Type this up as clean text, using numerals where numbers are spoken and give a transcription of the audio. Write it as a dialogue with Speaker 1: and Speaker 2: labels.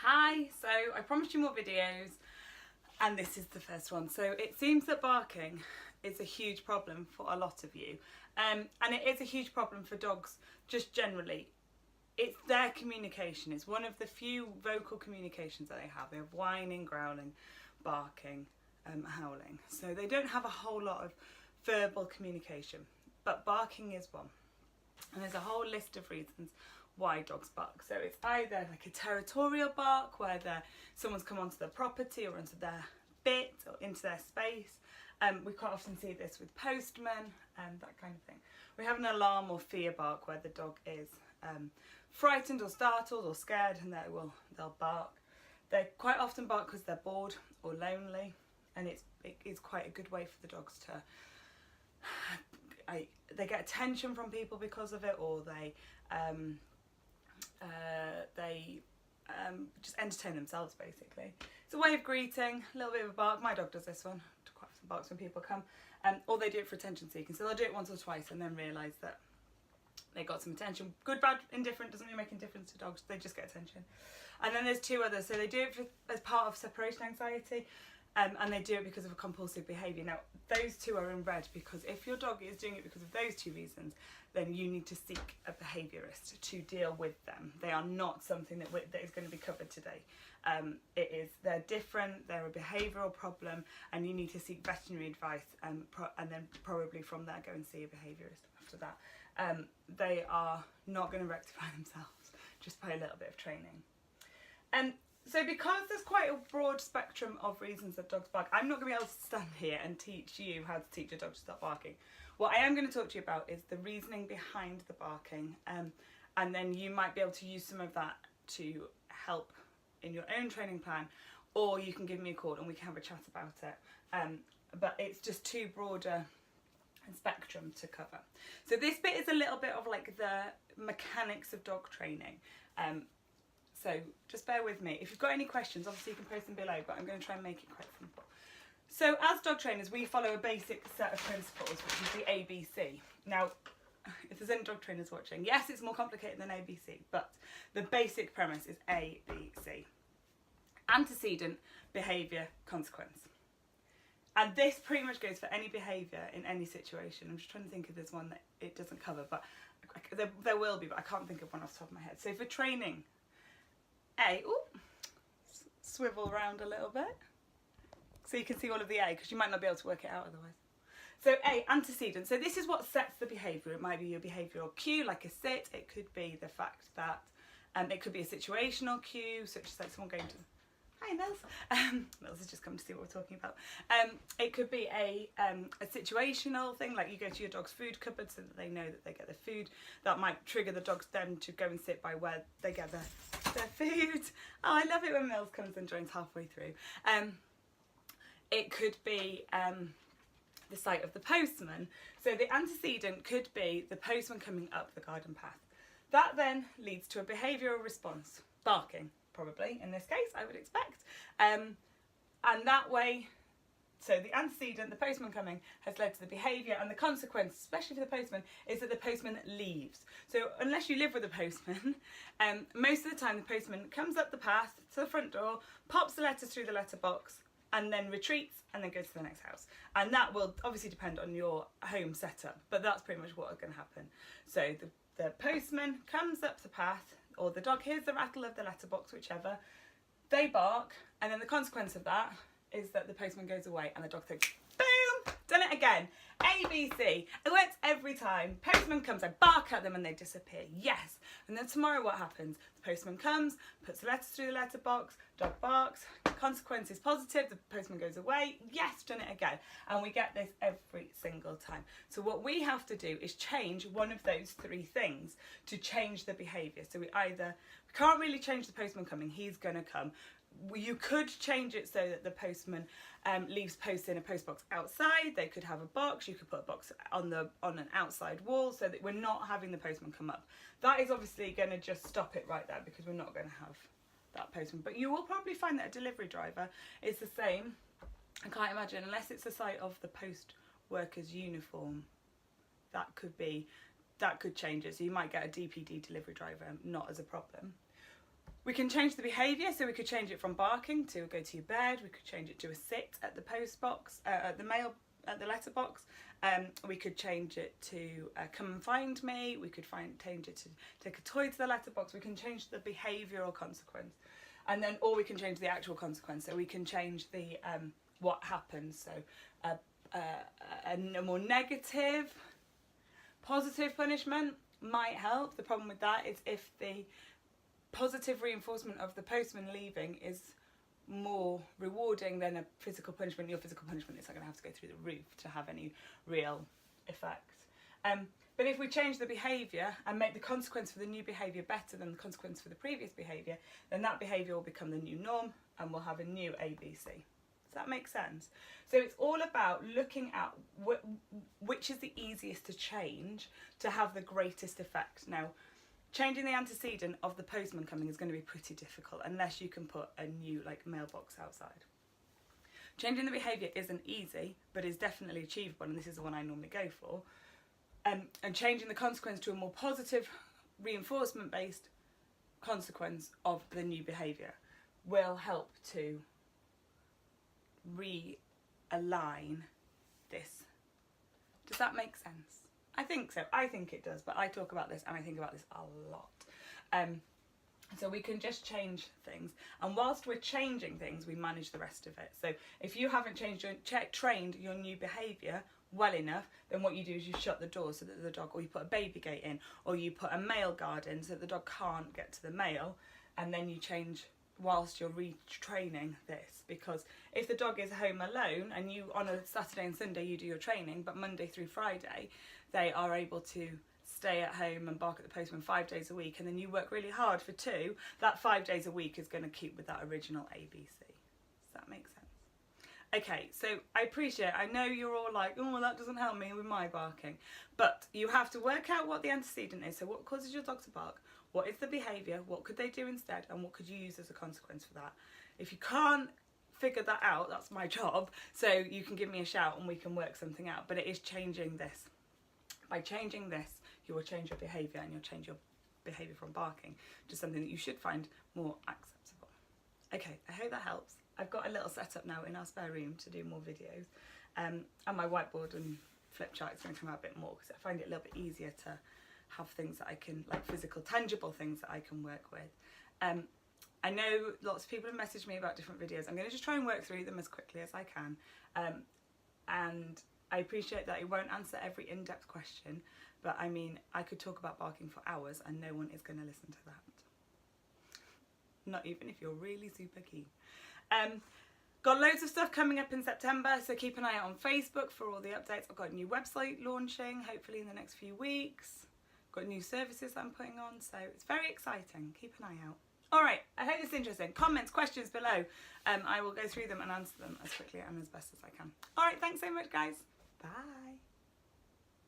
Speaker 1: Hi, so I promised you more videos and this is the first one. So it seems that barking is a huge problem for a lot of you, and it is a huge problem for dogs just generally. It's their communication. It's one of the few vocal communications that they have. They have whining, growling, barking, howling. So they don't have a whole lot of verbal communication, but barking is one. And there's a whole list of reasons why dogs bark. So it's either like a territorial bark where someone's come onto their property or onto their bit or into their space. We quite often see this with postmen and that kind of thing. We have an alarm or fear bark where the dog is frightened or startled or scared, and they'll bark. They quite often bark because they're bored or lonely, and it is quite a good way for the dogs to they get attention from people because of it, or they just entertain themselves basically. It's a way of greeting, a little bit of a bark. My dog does this one, quite often barks when people come, or they do it for attention seeking. So they'll do it once or twice and then realise that they got some attention. Good, bad, indifferent, doesn't really make a difference to dogs, they just get attention. And then there's two others. So they do it as part of separation anxiety, and they do it because of a compulsive behaviour. Now, those two are in red because if your dog is doing it because of those two reasons, then you need to seek a behaviourist to deal with them. They are not something that is going to be covered today. They're different, they're a behavioural problem, and you need to seek veterinary advice, and then probably from there go and see a behaviourist after that. They are not going to rectify themselves just by a little bit of training. So because there's quite a broad spectrum of reasons that dogs bark, I'm not going to be able to stand here and teach you how to teach a dog to stop barking. What I am going to talk to you about is the reasoning behind the barking, and then you might be able to use some of that to help in your own training plan, or you can give me a call and we can have a chat about it. But it's just too broad a spectrum to cover. So this bit is a little bit of like the mechanics of dog training. So just bear with me. If you've got any questions, obviously you can post them below, but I'm going to try and make it quite simple. So as dog trainers, we follow a basic set of principles, which is the ABC. Now, if there's any dog trainers watching, yes, it's more complicated than ABC, but the basic premise is ABC. Antecedent, behaviour, consequence. And this pretty much goes for any behaviour in any situation. I'm just trying to think if there's one that it doesn't cover, but there will be, but I can't think of one off the top of my head. So for training, swivel around a little bit so you can see all of the A, because you might not be able to work it out otherwise. So A, antecedent. So this is what sets the behaviour. It might be your behavioural cue, like a sit. It could be the fact that it could be a situational cue, such as like someone going to, hi Mills. Mills has just come to see what we're talking about. It could be a situational thing, like you go to your dog's food cupboard so that they know that they get the food. That might trigger the dogs then to go and sit by where they get their food. Oh, I love it when Mills comes and joins halfway through. It could be the sight of the postman. So the antecedent could be the postman coming up the garden path. That then leads to a behavioural response, barking. Probably, in this case, I would expect. And that way, so the antecedent, the postman coming, has led to the behaviour, and the consequence, especially for the postman, is that the postman leaves. So unless you live with a postman, most of the time the postman comes up the path to the front door, pops the letters through the letterbox, and then retreats and then goes to the next house. And that will obviously depend on your home setup, but that's pretty much what's going to happen. So the postman comes up the path, or the dog hears the rattle of the letterbox, whichever, they bark, and then the consequence of that is that the postman goes away and the dog thinks, boom, done it again. ABC, it works every time. Postman comes, I bark at them and they disappear, yes. And then tomorrow what happens? The postman comes, puts the letters through the letterbox, dog barks, consequence is positive, the postman goes away, yes, done it again. And we get this every single time. So what we have to do is change one of those three things to change the behaviour. So we can't really change the postman coming, he's going to come. You could change it so that the postman leaves posts in a post box outside. They could have a box. You could put a box on an outside wall so that we're not having the postman come up. That is obviously going to just stop it right there, because we're not going to have that postman. But you will probably find that a delivery driver is the same. I can't imagine, unless it's the sight of the post worker's uniform, that could change it. So you might get a DPD delivery driver, not as a problem. We can change the behaviour, so we could change it from barking to go to your bed. We could change it to a sit at the post box, at the letterbox. We could change it to come and find me. We could change it to take a toy to the letterbox. We can change the behavioural consequence, and then, or we can change the actual consequence. So we can change the what happens. So a more negative, positive punishment might help. The problem with that is if the positive reinforcement of the postman leaving is more rewarding than a physical punishment, your physical punishment is not going to have to go through the roof to have any real effect. But if we change the behaviour and make the consequence for the new behaviour better than the consequence for the previous behaviour, then that behaviour will become the new norm and we'll have a new ABC. Does that make sense? So it's all about looking at which is the easiest to change to have the greatest effect. Now, changing the antecedent of the postman coming is going to be pretty difficult unless you can put a new mailbox outside. Changing the behaviour isn't easy, but is definitely achievable, and this is the one I normally go for. And changing the consequence to a more positive reinforcement-based consequence of the new behaviour will help to realign this. Does that make sense? I think so. I think it does, but I talk about this and I think about this a lot. So we can just change things, and whilst we're changing things, we manage the rest of it. So if you haven't trained your new behaviour well enough, then what you do is you shut the door so that the dog, or you put a baby gate in, or you put a mail guard in so that the dog can't get to the mail, and then you change whilst you're retraining this. Because if the dog is home alone and you on a Saturday and Sunday you do your training, but Monday through Friday they are able to stay at home and bark at the postman 5 days a week, and then you work really hard for 2, that 5 days a week is going to keep with that original ABC. Does that make sense? Okay, so I know you're all like, oh, well, that doesn't help me with my barking, but you have to work out what the antecedent is. So what causes your dog to bark? What is the behaviour? What could they do instead? And what could you use as a consequence for that? If you can't figure that out, that's my job, so you can give me a shout and we can work something out. But it is changing this. By changing this, you will change your behaviour, and you'll change your behaviour from barking to something that you should find more acceptable. Okay, I hope that helps. I've got a little setup now in our spare room to do more videos, and my whiteboard and flip chart is going to come out a bit more because I find it a little bit easier to have things that I can, like physical, tangible things that I can work with. I know lots of people have messaged me about different videos. I'm going to just try and work through them as quickly as I can, and I appreciate that it won't answer every in-depth question, but I mean, I could talk about barking for hours and no one is going to listen to that. Not even if you're really super keen. Got loads of stuff coming up in September, so keep an eye out on Facebook for all the updates. I've got a new website launching, hopefully in the next few weeks. Got new services that I'm putting on, so it's very exciting. Keep an eye out. Alright, I hope this is interesting. Comments, questions below. I will go through them and answer them as quickly and as best as I can. Alright, thanks so much, guys. Bye.